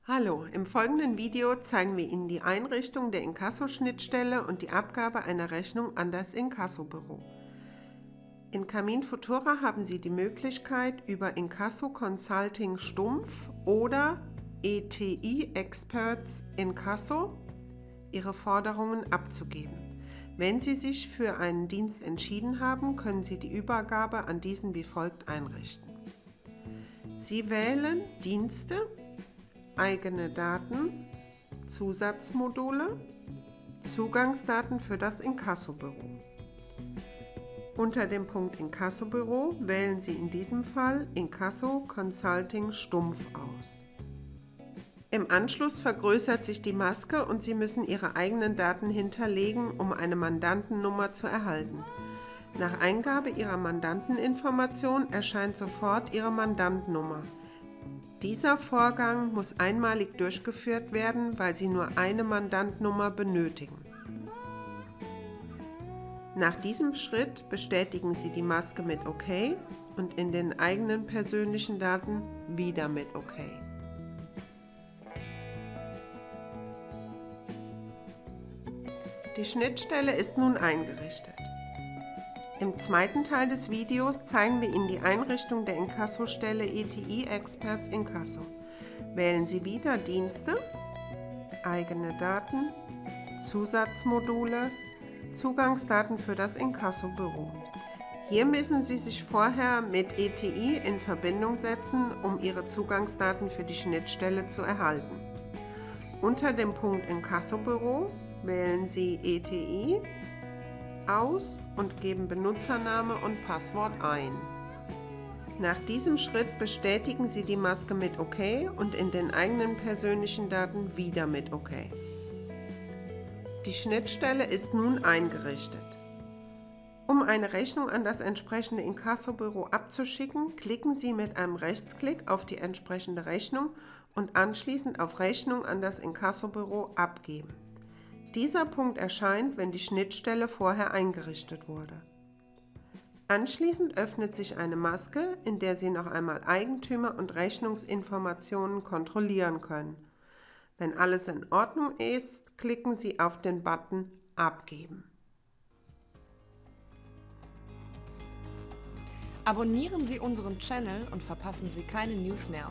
Hallo, im folgenden Video zeigen wir Ihnen die Einrichtung der Inkasso-Schnittstelle und die Abgabe einer Rechnung an das Inkassobüro. In Camin Futura haben Sie die Möglichkeit, über Inkasso Consulting Stumpf oder ETI Experts Inkasso Ihre Forderungen abzugeben. Wenn Sie sich für einen Dienst entschieden haben, können Sie die Übergabe an diesen wie folgt einrichten. Sie wählen Dienste, eigene Daten, Zusatzmodule, Zugangsdaten für das Inkassobüro. Unter dem Punkt Inkassobüro wählen Sie in diesem Fall Inkasso Consulting Stumpf aus. Im Anschluss vergrößert sich die Maske und Sie müssen Ihre eigenen Daten hinterlegen, um eine Mandantennummer zu erhalten. Nach Eingabe Ihrer Mandanteninformation erscheint sofort Ihre Mandantennummer. Dieser Vorgang muss einmalig durchgeführt werden, weil Sie nur eine Mandantennummer benötigen. Nach diesem Schritt bestätigen Sie die Maske mit OK und in den eigenen persönlichen Daten wieder mit OK. Die Schnittstelle ist nun eingerichtet. Im zweiten Teil des Videos zeigen wir Ihnen die Einrichtung der Inkassostelle ETI Experts Inkasso. Wählen Sie wieder Dienste, eigene Daten, Zusatzmodule, Zugangsdaten für das Inkassobüro. Hier müssen Sie sich vorher mit ETI in Verbindung setzen, um Ihre Zugangsdaten für die Schnittstelle zu erhalten. Unter dem Punkt Inkassobüro wählen Sie ETI aus und geben Benutzername und Passwort ein. Nach diesem Schritt bestätigen Sie die Maske mit OK und in den eigenen persönlichen Daten wieder mit OK. Die Schnittstelle ist nun eingerichtet. Um eine Rechnung an das entsprechende Inkassobüro abzuschicken, klicken Sie mit einem Rechtsklick auf die entsprechende Rechnung und anschließend auf Rechnung an das Inkassobüro abgeben. Dieser Punkt erscheint, wenn die Schnittstelle vorher eingerichtet wurde. Anschließend öffnet sich eine Maske, in der Sie noch einmal Eigentümer- und Rechnungsinformationen kontrollieren können. Wenn alles in Ordnung ist, klicken Sie auf den Button Abgeben. Abonnieren Sie unseren Channel und verpassen Sie keine News mehr.